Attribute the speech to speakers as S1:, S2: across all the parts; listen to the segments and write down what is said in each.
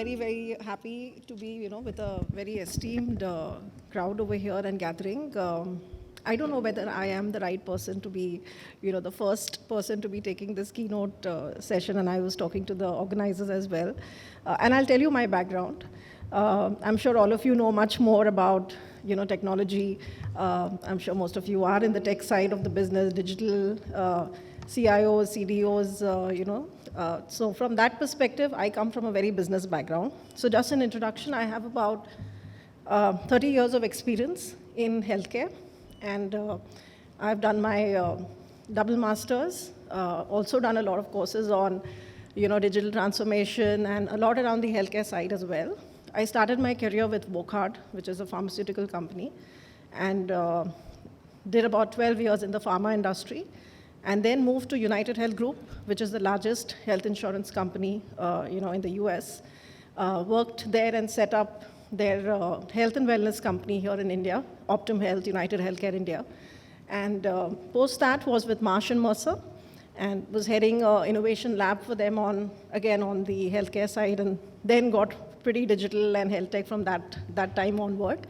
S1: very, very happy to be, with a very esteemed crowd over here and gathering. I don't know whether I am the right person to be, the first person to be taking this keynote session, and I was talking to the organizers as well. And I'll tell you my background. I'm sure all of you know much more about, technology. I'm sure most of you are in the tech side of the business, digital, CIOs, CDOs, So from that perspective, I come from a very business background. So just an introduction, I have about 30 years of experience in healthcare. And I've done my double masters, also done a lot of courses on, digital transformation and a lot around the healthcare side as well. I started my career with Wokhard, which is a pharmaceutical company, and did about 12 years in the pharma industry, and then moved to United Health Group, which is the largest health insurance company, in the US. Worked there and set up their health and wellness company here in India, Optum Health, United Healthcare India. And post that was with Marsh and Mercer, and was heading an innovation lab for them on the healthcare side, and then got pretty digital and health tech from that time onward.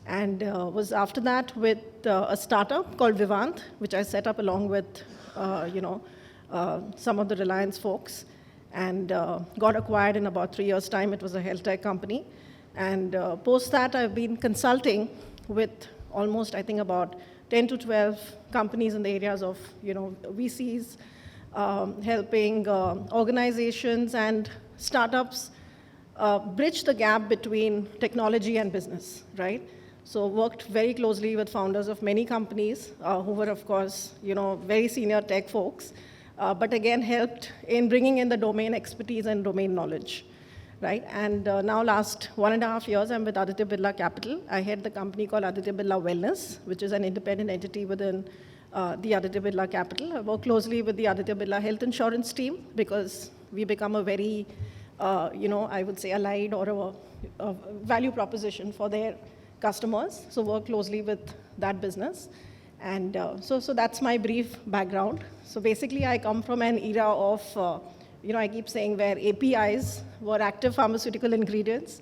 S1: And was after that with a startup called Vivant, which I set up along with, some of the Reliance folks, and got acquired in about 3 years' time. It was a health tech company. And post that, I've been consulting with almost, I think, about 10 to 12 companies in the areas of, VCs, helping organizations and startups bridge the gap between technology and business, right? So worked very closely with founders of many companies who were, of course, very senior tech folks, but again helped in bringing in the domain expertise and domain knowledge, right? And now last 1.5 years, I'm with Aditya Birla Capital. I head the company called Aditya Birla Wellness, which is an independent entity within the Aditya Birla Capital. I work closely with the Aditya Birla Health Insurance team because we become a very, I would say allied or a value proposition for their customers. So work closely with that business. And so that's my brief background. So basically, I come from an era of, I keep saying where APIs were active pharmaceutical ingredients,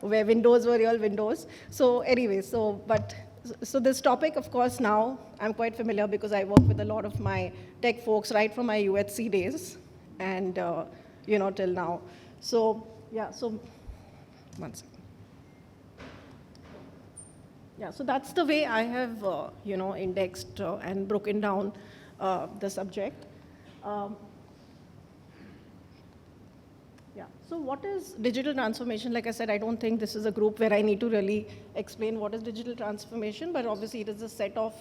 S1: where windows were real windows. So anyway, so this topic, of course, now I'm quite familiar because I work with a lot of my tech folks right from my UHC days and, till now. So, yeah, so one second. Yeah, so that's the way I have, indexed and broken down the subject. Yeah, so what is digital transformation? Like I said, I don't think this is a group where I need to really explain what is digital transformation, but obviously it is a set of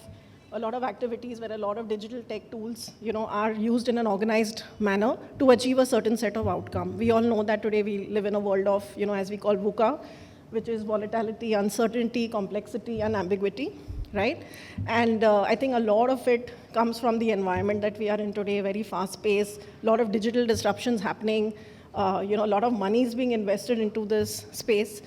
S1: a lot of activities where a lot of digital tech tools, are used in an organized manner to achieve a certain set of outcome. We all know that today we live in a world of, as we call VUCA, which is volatility, uncertainty, complexity, and ambiguity, right? And I think a lot of it comes from the environment that we are in today, very fast-paced, a lot of digital disruptions happening, a lot of money is being invested into this space.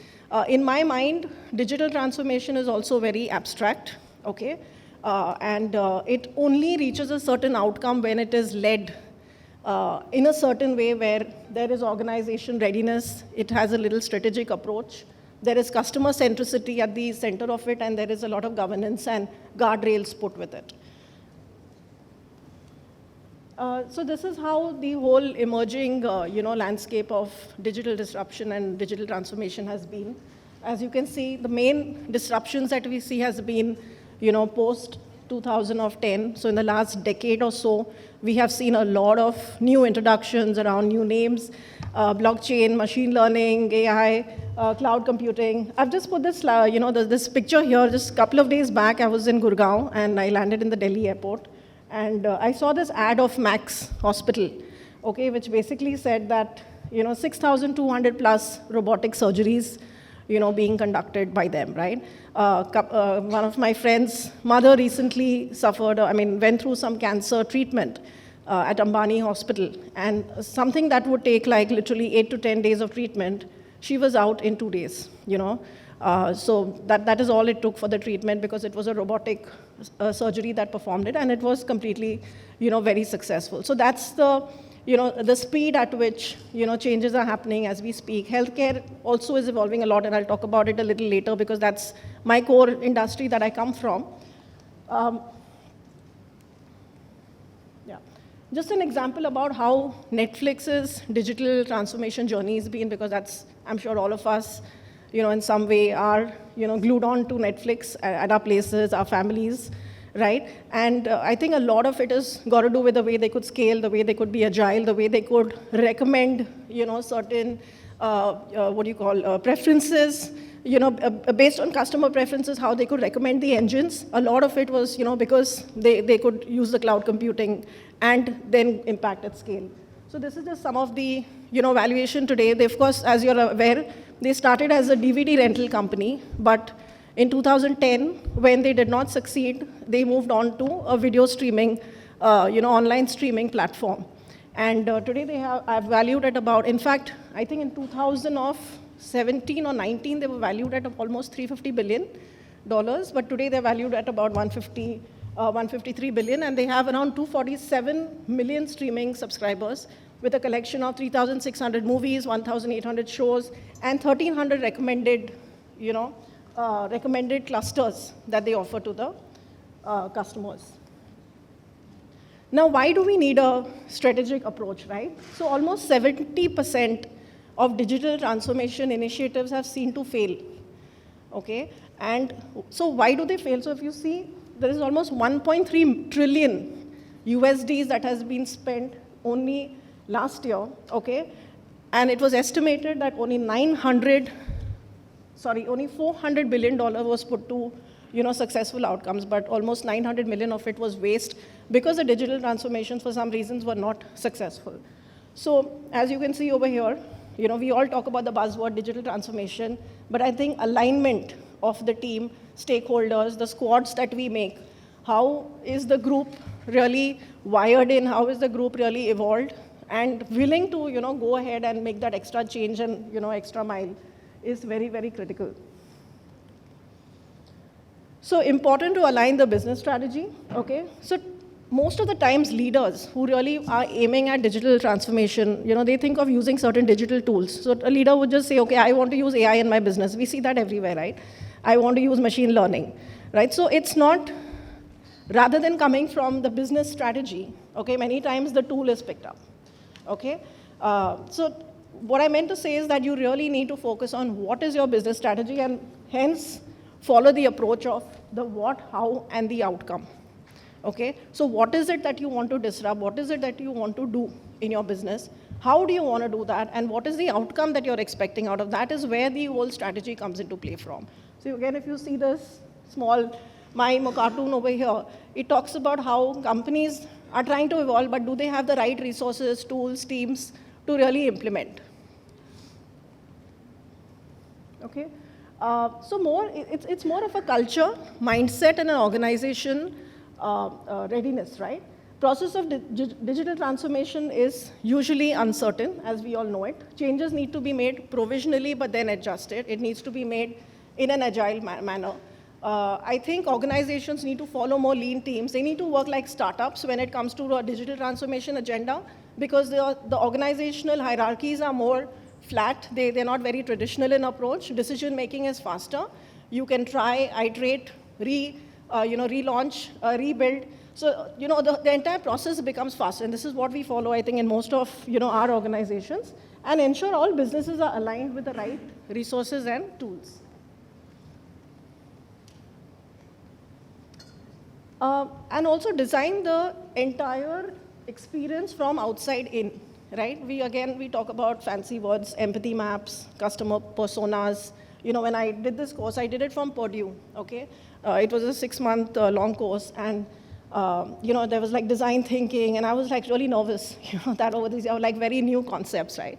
S1: In my mind, digital transformation is also very abstract, okay? And it only reaches a certain outcome when it is led in a certain way where there is organization readiness, it has a little strategic approach, there is customer centricity at the center of it, and there is a lot of governance and guardrails put with it. So this is how the whole emerging, landscape of digital disruption and digital transformation has been. As you can see, the main disruptions that we see has been, post 2010. So in the last decade or so, we have seen a lot of new introductions around new names, blockchain, machine learning, AI, cloud computing. I've just put this, this picture here. Just a couple of days back, I was in Gurgaon, and I landed in the Delhi airport. And I saw this ad of Max Hospital, okay, which basically said that, 6,200 plus robotic surgeries, being conducted by them, right? One of my friend's mother recently went through some cancer treatment at Ambani Hospital. And something that would take like literally 8 to 10 days of treatment, she was out in 2 days, So that is all it took for the treatment because it was a robotic surgery that performed it, and it was completely, very successful. So that's the the speed at which, changes are happening as we speak. Healthcare also is evolving a lot, and I'll talk about it a little later because that's my core industry that I come from. Yeah. Just an example about how Netflix's digital transformation journey has been, because that's, I'm sure all of us, in some way are, glued on to Netflix at our places, our families, right? And I think a lot of it has got to do with the way they could scale, the way they could be agile, the way they could recommend, certain, preferences, based on customer preferences, how they could recommend the engines. A lot of it was, because they could use the cloud computing and then impact at scale. So this is just some of the, valuation today. They, of course, as you're aware, they started as a DVD rental company, but in 2010, when they did not succeed, they moved on to a video streaming, online streaming platform. And today they are valued at about, in fact, I think in 2017 or 19, they were valued at almost $350 billion, but today they're valued at about 153 billion, and they have around 247 million streaming subscribers with a collection of 3,600 movies, 1,800 shows, and 1,300 recommended, recommended clusters that they offer to the customers. Now, why do we need a strategic approach, right? So almost 70% of digital transformation initiatives have seen to fail, okay? And so why do they fail? So if you see, there is almost 1.3 trillion USDs that has been spent only last year, okay? And it was estimated that only $400 billion was put to, successful outcomes, but almost 900 million of it was waste because the digital transformations, for some reasons, were not successful. So as you can see over here, we all talk about the buzzword digital transformation, but I think alignment of the team, stakeholders, the squads that we make, how is the group really wired in, how is the group really evolved, and willing to, go ahead and make that extra change and, extra mile is very, very critical. So important to align the business strategy, okay? So most of the times leaders who really are aiming at digital transformation, they think of using certain digital tools. So a leader would just say, okay, I want to use AI in my business. We see that everywhere, right? I want to use machine learning, right? So it's not, rather than coming from the business strategy, okay, many times the tool is picked up, okay? So what I meant to say is that you really need to focus on what is your business strategy and hence follow the approach of the what, how, and the outcome, okay? So what is it that you want to disrupt? What is it that you want to do in your business? How do you want to do that? And what is the outcome that you're expecting out of that is where the whole strategy comes into play from. So again, if you see this small mime or cartoon over here, it talks about how companies are trying to evolve, but do they have the right resources, tools, teams to really implement? Okay. So it's more of a culture, mindset, and an organization readiness, right? Process of digital transformation is usually uncertain, as we all know it. Changes need to be made provisionally, but then adjusted. It needs to be made in an agile manner. I think organizations need to follow more lean teams. They need to work like startups when it comes to a digital transformation agenda, because the organizational hierarchies are more flat. They're not very traditional in approach. Decision making is faster. You can try, iterate, relaunch, rebuild. So, the entire process becomes faster. And this is what we follow, I think, in most of, our organizations, and ensure all businesses are aligned with the right resources and tools. And also design the entire experience from outside in, right? We talk about fancy words, empathy maps, customer personas. When I did this course, I did it from Purdue, okay? It was a 6-month long course, and there was like design thinking, and I was like really nervous, that over these like very new concepts, right?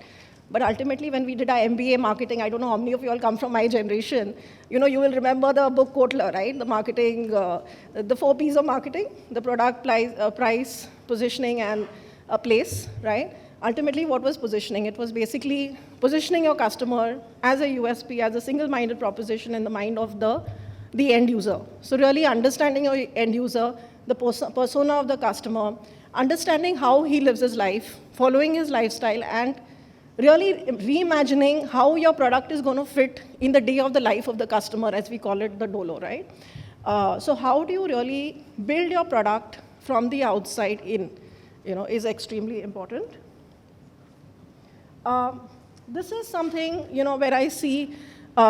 S1: But ultimately, when we did our MBA marketing, I don't know how many of you all come from my generation, you will remember the book Kotler, right? The marketing, the 4 Ps of marketing, the product, price, positioning, and a place, right? Ultimately, what was positioning? It was basically positioning your customer as a USP, as a single-minded proposition in the mind of the end user. So really understanding your end user, the persona of the customer, understanding how he lives his life, following his lifestyle, and really reimagining how your product is going to fit in the day of the life of the customer, as we call it, the dolo, right? So how do you really build your product from the outside in, is extremely important. This is something, where I see,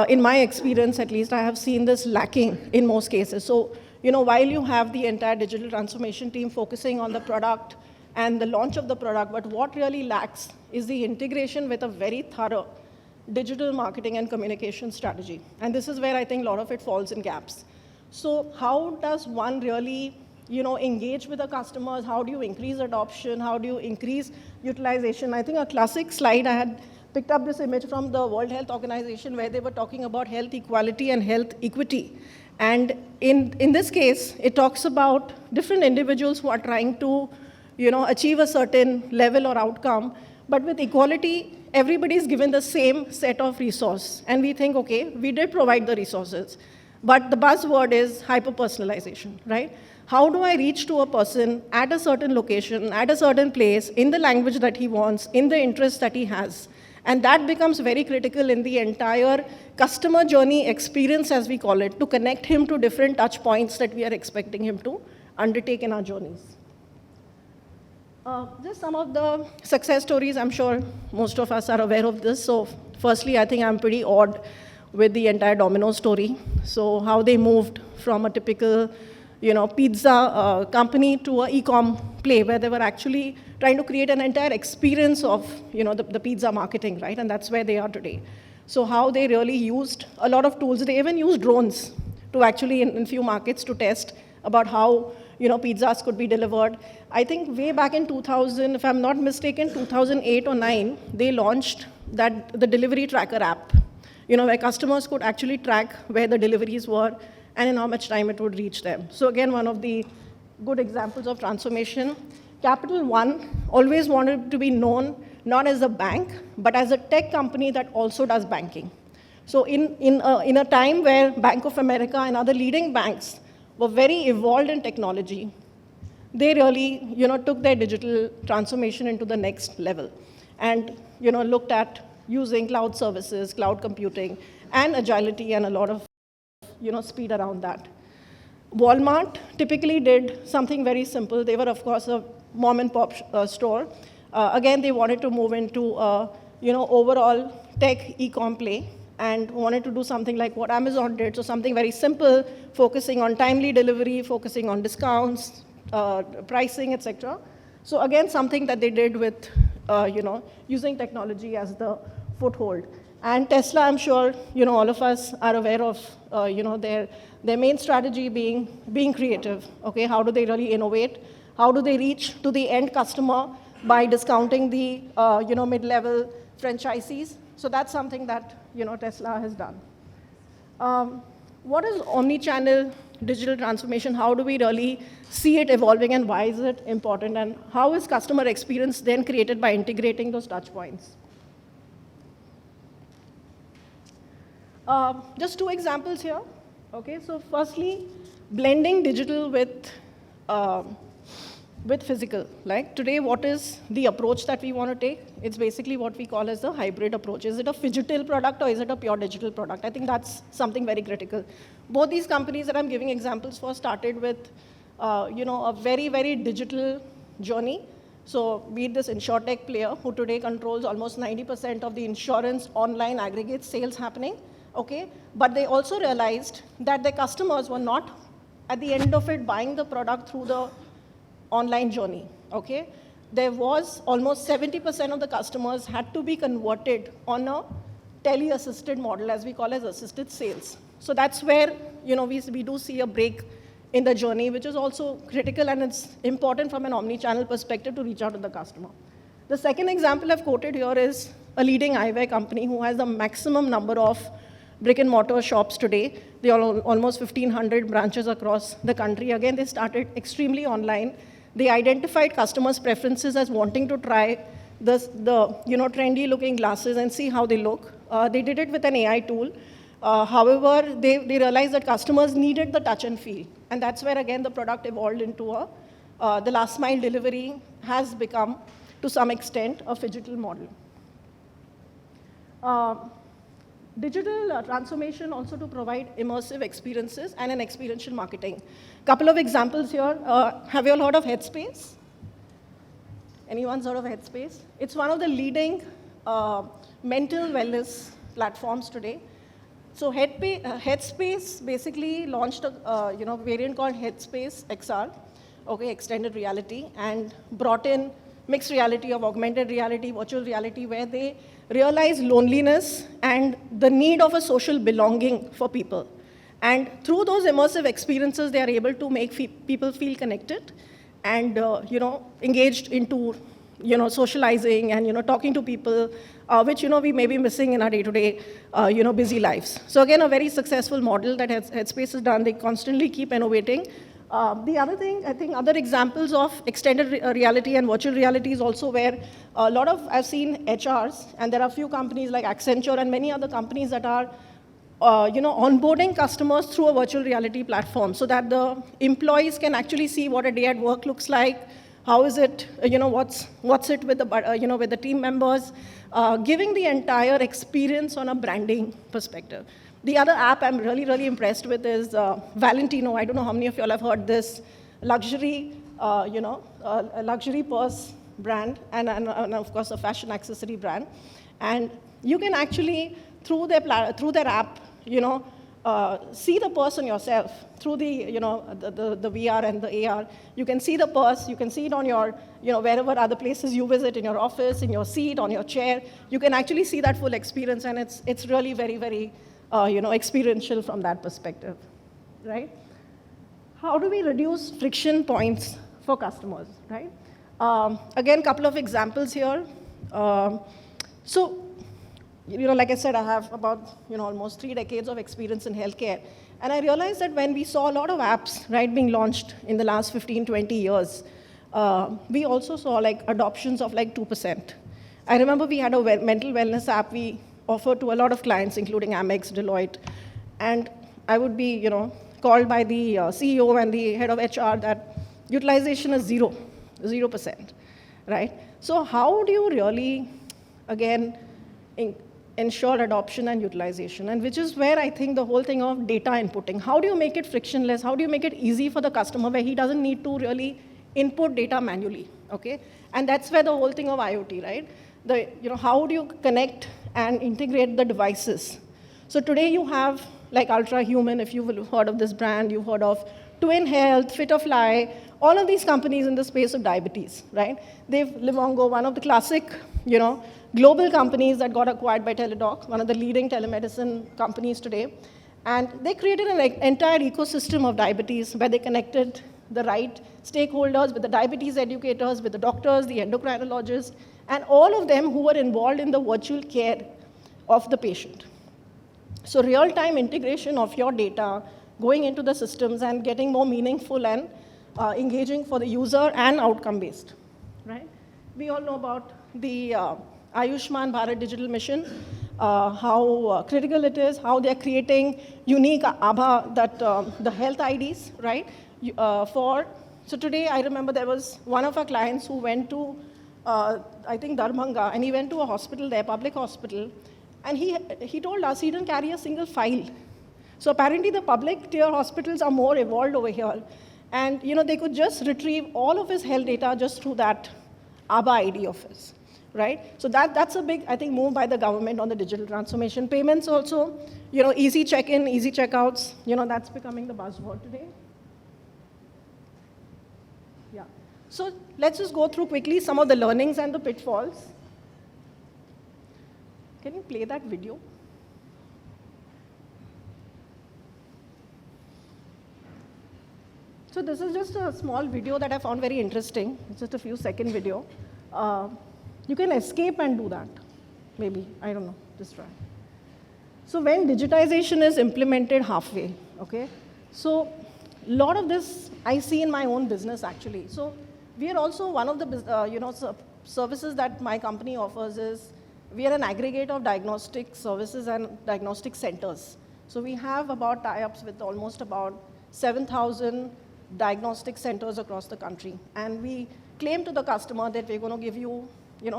S1: in my experience at least, I have seen this lacking in most cases. So, while you have the entire digital transformation team focusing on the product and the launch of the product, but what really lacks is the integration with a very thorough digital marketing and communication strategy. And this is where I think a lot of it falls in gaps. So how does one really, engage with the customers? How do you increase adoption? How do you increase utilization? I think a classic slide, I had picked up this image from the World Health Organization where they were talking about health equality and health equity. And in this case, it talks about different individuals who are trying to, achieve a certain level or outcome. But with equality, everybody is given the same set of resources. And we think, okay, we did provide the resources. But the buzzword is hyper-personalization, right? How do I reach to a person at a certain location, at a certain place, in the language that he wants, in the interest that he has? And that becomes very critical in the entire customer journey experience, as we call it, to connect him to different touch points that we are expecting him to undertake in our journeys. Just some of the success stories. I'm sure most of us are aware of this. So firstly, I think I'm pretty awed with the entire Domino's story. So how they moved from a typical, pizza company to an e-com play where they were actually trying to create an entire experience of, the pizza marketing, right? And that's where they are today. So how they really used a lot of tools. They even used drones to actually, in few markets, to test about how, pizzas could be delivered. I think way back in 2000, if I'm not mistaken, 2008 or 9, they launched the delivery tracker app, where customers could actually track where the deliveries were and in how much time it would reach them. So again, one of the good examples of transformation. Capital One always wanted to be known not as a bank, but as a tech company that also does banking. So in a time where Bank of America and other leading banks were very evolved in technology, they really took their digital transformation into the next level and looked at using cloud services, cloud computing, and agility and a lot of speed around that. Walmart typically did something very simple. They were, of course, a mom and pop store. Again, they wanted to move into overall tech e-com play and wanted to do something like what Amazon did. So something very simple, focusing on timely delivery, focusing on discounts, pricing, etc. So again, something that they did with using technology as the foothold. And Tesla, I'm sure all of us are aware of their main strategy being creative. Okay, how do they really innovate? How do they reach to the end customer by discounting the mid-level franchisees? So that's something that Tesla has done. What is omni-channel digital transformation? How do we really see it evolving, and why is it important? And how is customer experience then created by integrating those touch points? Just two examples here. Okay, so firstly, blending digital with physical. Like today, what is the approach that we want to take? It's basically what we call as the hybrid approach. Is it a phygital product or is it a pure digital product? I think that's something very critical. Both these companies that I'm giving examples for started with a very, very digital journey. So be it this insurtech player who today controls almost 90% of the insurance online aggregate sales happening. Okay, but they also realized that their customers were not, at the end of it, buying the product through the online journey. Okay, there was almost 70% of the customers had to be converted on a tele-assisted model, as we call as assisted sales. So that's where we do see a break in the journey, which is also critical, and it's important from an omni-channel perspective to reach out to the customer. The second example I've quoted here is a leading eyewear company who has the maximum number of brick-and-mortar shops today. They are almost 1,500 branches across the country. Again, they started extremely online. They identified customers' preferences as wanting to try the trendy-looking glasses and see how they look. They did it with an AI tool. However, they realized that customers needed the touch and feel. And that's where, again, the product evolved into a the last mile delivery has become, to some extent, a phygital model. Digital transformation also to provide immersive experiences and an experiential marketing. Couple of examples here. Have you all heard of Headspace? Anyone's heard of Headspace? It's one of the leading mental wellness platforms today. So Headspace basically launched a variant called Headspace XR, okay, extended reality, and brought in mixed reality of augmented reality, virtual reality, where they realize loneliness and the need of a social belonging for people. And through those immersive experiences, they are able to make people feel connected and engaged into socializing and talking to people, which we may be missing in our day-to-day busy lives. So again, a very successful model that Headspace has done. They constantly keep innovating. The other thing, I think, other examples of extended reality and virtual reality is also where a lot of, I've seen HRs, and there are a few companies like Accenture and many other companies that are onboarding customers through a virtual reality platform so that the employees can actually see what a day at work looks like, how is it, what's it with the, with the team members, giving the entire experience on a branding perspective. The other app I'm really, really impressed with is Valentino. I don't know how many of you all have heard this luxury, a luxury purse brand and of course a fashion accessory brand. And you can actually, through their app, see the person yourself through the, the VR and the AR. You can see the purse, you can see it on your, wherever other places you visit, in your office, in your seat, on your chair. You can actually see that full experience, and it's really very, very, experiential from that perspective, right? How do we reduce friction points for customers, right? Again, couple of examples here. So, like I said, I have about, almost 3 decades of experience in healthcare. And I realized that when we saw a lot of apps, right, being launched in the last 15, 20 years, we also saw like adoptions of like 2%. I remember we had a mental wellness app we offered to a lot of clients, including Amex, Deloitte. And I would be, called by the CEO and the head of HR that utilization is 0%, right? So how do you really, again, ensure adoption and utilization? And which is where I think the whole thing of data inputting. How do you make it frictionless? How do you make it easy for the customer where he doesn't need to really input data manually, okay? And that's where the whole thing of IoT, right? How do you connect and integrate the devices? So today you have like Ultra Human, if you've heard of this brand, you've heard of Twin Health, Fit of Fly, all of these companies in the space of diabetes, right? Livongo, one of the classic, global companies that got acquired by Teladoc, one of the leading telemedicine companies today. And they created an entire ecosystem of diabetes where they connected the right stakeholders with the diabetes educators, with the doctors, the endocrinologists, and all of them who were involved in the virtual care of the patient. So real-time integration of your data going into the systems and getting more meaningful and engaging for the user and outcome-based, right? We all know about the Ayushman Bharat Digital Mission, how critical it is, how they're creating unique ABHA, that the health IDs, right? So today I remember there was one of our clients who went to, I think Darbhanga, and he went to a hospital there, public hospital, and he told us he didn't carry a single file. So apparently the public tier hospitals are more evolved over here. And they could just retrieve all of his health data just through that ABHA ID of his, right? So that's a big, I think, move by the government on the digital transformation. Payments also, easy check-in, easy checkouts, that's becoming the buzzword today. Yeah. So let's just go through quickly some of the learnings and the pitfalls. Can you play that video? So this is just a small video that I found very interesting. It's just a few second video. You can escape and do that. Maybe, I don't know, just try. So when digitization is implemented halfway, okay? So a lot of this I see in my own business actually. So we are also one of the services that my company offers is, we are an aggregate of diagnostic services and diagnostic centers. So we have about tie-ups with almost about 7,000 diagnostic centers across the country. And we claim to the customer that we're going to give you,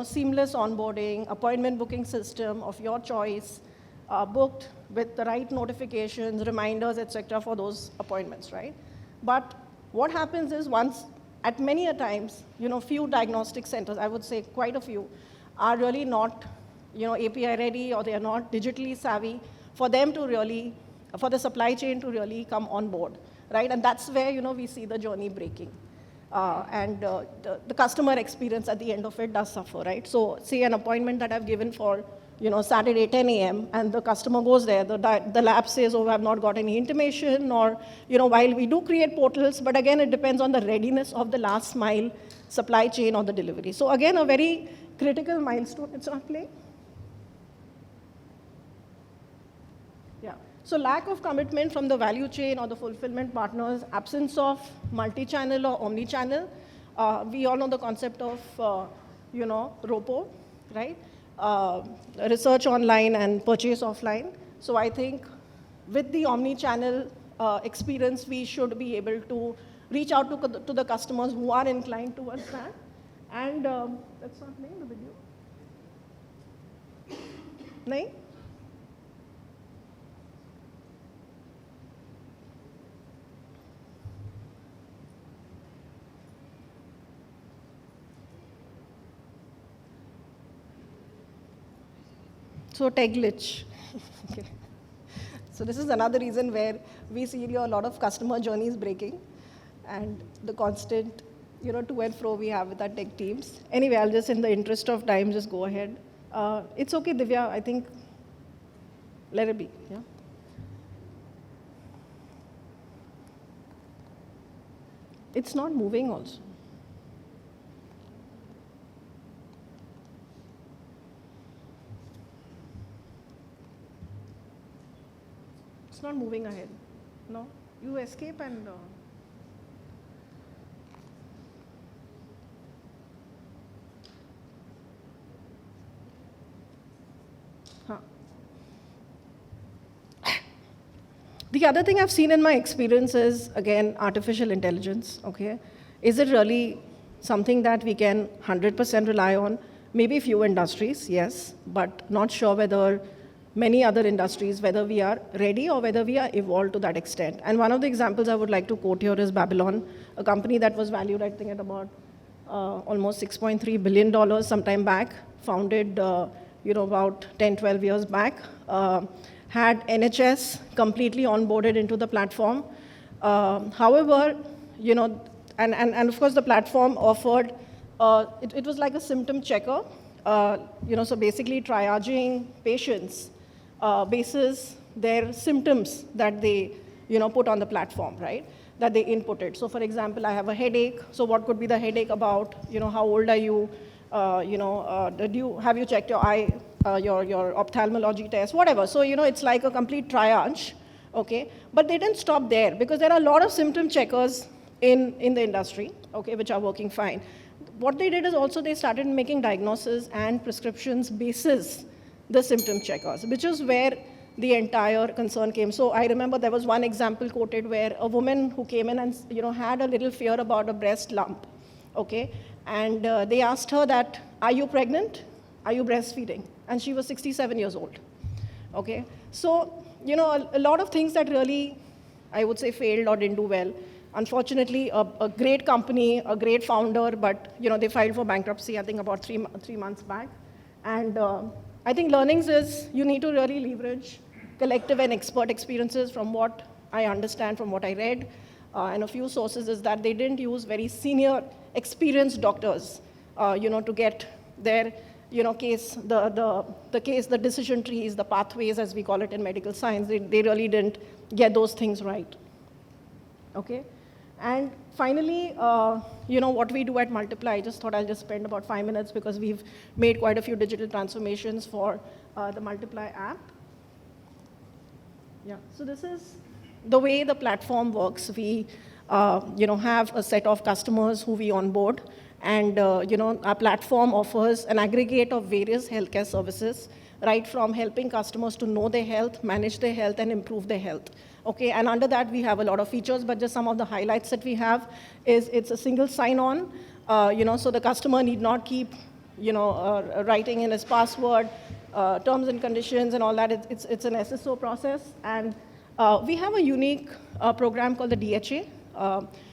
S1: seamless onboarding, appointment booking system of your choice, booked with the right notifications, reminders, etc. for those appointments, right? But what happens is at many a times, few diagnostic centers, I would say quite a few, are really not, API ready, or they are not digitally savvy for them to really, for the supply chain to really come on board, right? And that's where, we see the journey breaking. The customer experience at the end of it does suffer, right? So say an appointment that I've given for, Saturday 10 a.m. and the customer goes there, the lab says, oh, I've not got any intimation, or, while we do create portals, but again, it depends on the readiness of the last mile supply chain or the delivery. So again, a very critical milestone. It's not playing? Yeah. So lack of commitment from the value chain or the fulfillment partners, absence of multi-channel or omni-channel. We all know the concept of, ROPO, right? Research online and purchase offline. So I think with the omni-channel experience, we should be able to reach out to the customers who are inclined towards that. And that's not playing the video. Naik? So tech glitch. Okay. So this is another reason where we see a lot of customer journeys breaking, and the constant, to and fro we have with our tech teams. Anyway, I'll just, in the interest of time, just go ahead. It's okay, Divya. I think let it be. Yeah. It's not moving also. It's not moving ahead. No? You escape and... The other thing I've seen in my experience is, again, artificial intelligence, okay? Is it really something that we can 100% rely on? Maybe few industries, yes, but not sure whether many other industries, whether we are ready or whether we are evolved to that extent. And one of the examples I would like to quote here is Babylon, a company that was valued, I think, at about almost $6.3 billion sometime back, founded, about 10, 12 years back, had NHS completely onboarded into the platform. However, and of course the platform offered, it was like a symptom checker, so basically triaging patients basis their symptoms that they, put on the platform, right? That they inputted. So for example, I have a headache. So what could be the headache about? How old are you? Have you checked your eye, your ophthalmology test, whatever. So, it's like a complete triage, okay? But they didn't stop there, because there are a lot of symptom checkers in the industry, okay, which are working fine. What they did is also they started making diagnosis and prescriptions basis the symptom checkers, which is where the entire concern came. So I remember there was one example quoted where a woman who came in and, had a little fear about a breast lump, okay? And they asked her that, are you pregnant? Are you breastfeeding? And she was 67 years old, okay? So, a lot of things that really, I would say, failed or didn't do well. Unfortunately, a great company, a great founder, but, they filed for bankruptcy, I think, about three months back. And I think learnings is you need to really leverage collective and expert experiences. From what I understand, from what I read, and a few sources, is that they didn't use very senior, experienced doctors, to get their, case, the case, the decision trees, the pathways, as we call it in medical science. They really didn't get those things right, okay? And finally, what we do at Multiply, I just thought I'll just spend about 5 minutes, because we've made quite a few digital transformations for the Multiply app. Yeah, so this is the way the platform works. We, have a set of customers who we onboard, and, our platform offers an aggregate of various healthcare services, right from helping customers to know their health, manage their health, and improve their health. Okay, and under that, we have a lot of features, but just some of the highlights that we have is it's a single sign-on, so the customer need not keep, writing in his password, terms and conditions and all that. It's an SSO process. And we have a unique program called the DHA.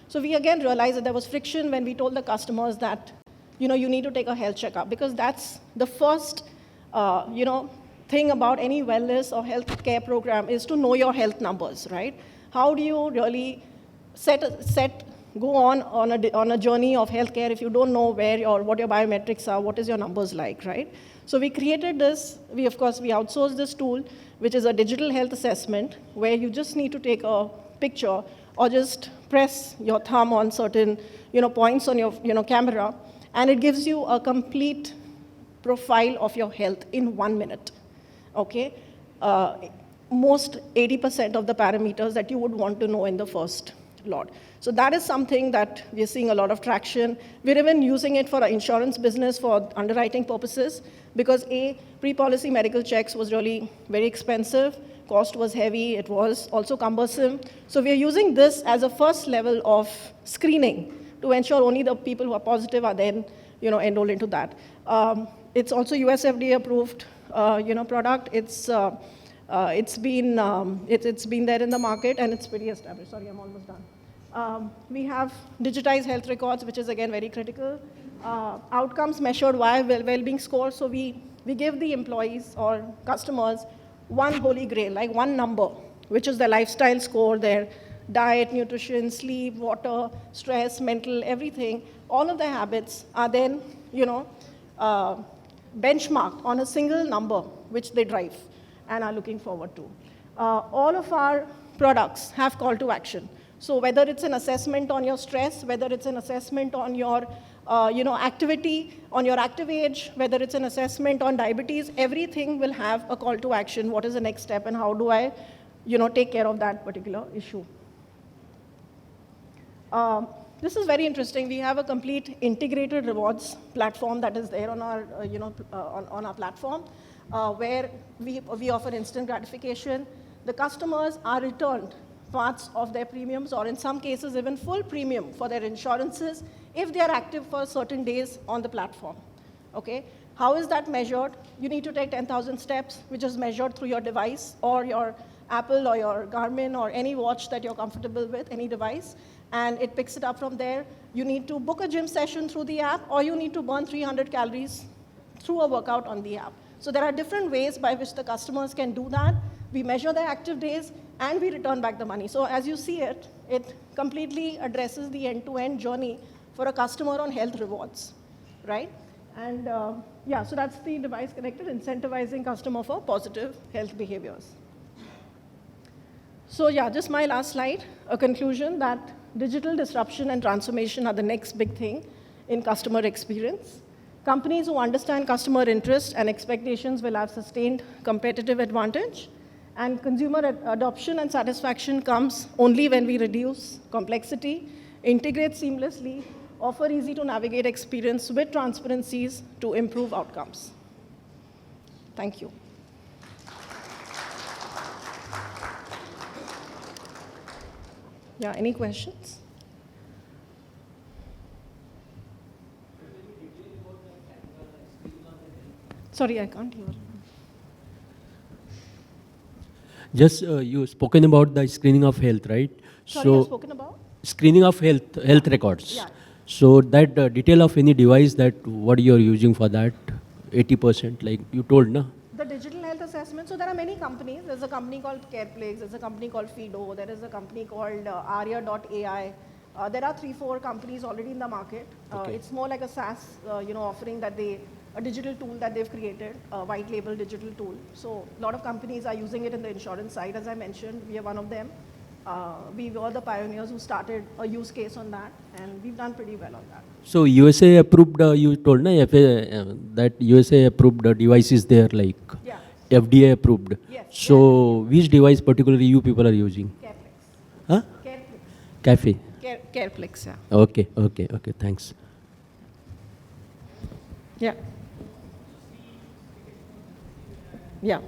S1: So we again realized that there was friction when we told the customers that, you need to take a health checkup, because that's the first, thing about any wellness or health care program is to know your health numbers, right? How do you really go on a journey of healthcare if you don't know what your biometrics are, what is your numbers like, right? So we created this. We outsourced this tool, which is a digital health assessment, where you just need to take a picture or just press your thumb on certain, points on your, camera, and it gives you a complete profile of your health in 1 minute. Okay, most 80% of the parameters that you would want to know in the first lot. So that is something that we're seeing a lot of traction. We're even using it for our insurance business for underwriting purposes, because pre-policy medical checks was really very expensive, cost was heavy, it was also cumbersome. So we're using this as a first level of screening to ensure only the people who are positive are then, enrolled into that. It's also US FDA approved, product. It's been there in the market, and it's pretty established. Sorry, I'm almost done. We have digitized health records, which is again very critical. Outcomes measured via well-being score. So we give the employees or customers one holy grail, like one number, which is their lifestyle score, their diet, nutrition, sleep, water, stress, mental, everything. All of their habits are then, benchmarked on a single number, which they drive and are looking forward to. All of our products have call to action. So whether it's an assessment on your stress, whether it's an assessment on your activity, on your active age, whether it's an assessment on diabetes, everything will have a call to action. What is the next step, and how do I, take care of that particular issue? This is very interesting. We have a complete integrated rewards platform that is there on our, on our platform, where we offer instant gratification. The customers are returned parts of their premiums, or in some cases even full premium for their insurances, if they are active for certain days on the platform. Okay? How is that measured? You need to take 10,000 steps, which is measured through your device or your Apple or your Garmin or any watch that you're comfortable with, any device, and it picks it up from there. You need to book a gym session through the app, or you need to burn 300 calories through a workout on the app. So there are different ways by which the customers can do that. We measure their active days, and we return back the money. So as you see it, it completely addresses the end-to-end journey for a customer on health rewards, right? And so that's the device connected, incentivizing customer for positive health behaviors. So just my last slide, a conclusion that digital disruption and transformation are the next big thing in customer experience. Companies who understand customer interest and expectations will have sustained competitive advantage. And consumer adoption and satisfaction comes only when we reduce complexity, integrate seamlessly, offer easy-to-navigate experience with transparencies to improve outcomes. Thank you. Yeah, any questions? Sorry, I can't hear.
S2: Just you spoken about the screening of health, right?
S1: Sorry, I've spoken about?
S2: Screening of health records.
S1: Yeah.
S2: So that detail of any device that what you're using for that, 80%, like you told, no?
S1: The digital health assessment, so there are many companies. There's a company called CarePlex, there's a company called Fido, there is a company called Arya.ai. There are 3-4 companies already in the market.
S2: Okay.
S1: It's more like a SaaS, offering that a digital tool that they've created, a white label digital tool. So a lot of companies are using it in the insurance side, as I mentioned. We are one of them. We were the pioneers who started a use case on that, and we've done pretty well on that.
S2: So USA approved, you told, na, that USA approved device is there, like FDA approved.
S1: Yes.
S2: So which device particularly you people are using?
S1: CarePlex.
S2: Huh?
S1: CarePlex.
S2: Cafe.
S1: CarePlex, yeah.
S2: Okay, thanks.
S1: Yeah. Yeah.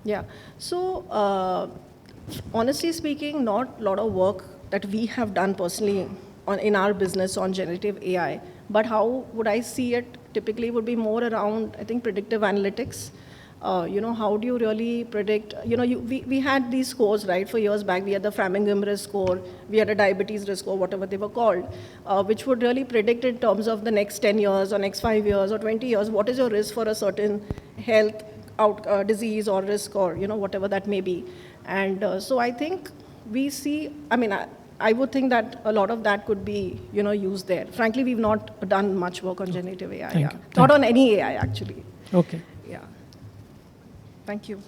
S1: Yeah. So, honestly speaking, not a lot of work that we have done personally in our business on generative AI, but how would I see it typically would be more around, I think, predictive analytics. How do you really predict, we had these scores, right? For years back, we had the Framingham risk score, we had a diabetes risk score, whatever they were called, which would really predict in terms of the next 10 years or next 5 years or 20 years, what is your risk for a certain health disease or risk or whatever that may be. And so I think we see, I would think that a lot of that could be used there. Frankly, we've not done much work on generative AI.
S3: Thank
S1: Yeah.
S3: you.
S1: Not on any AI actually.
S3: Okay.
S1: Yeah. Thank you.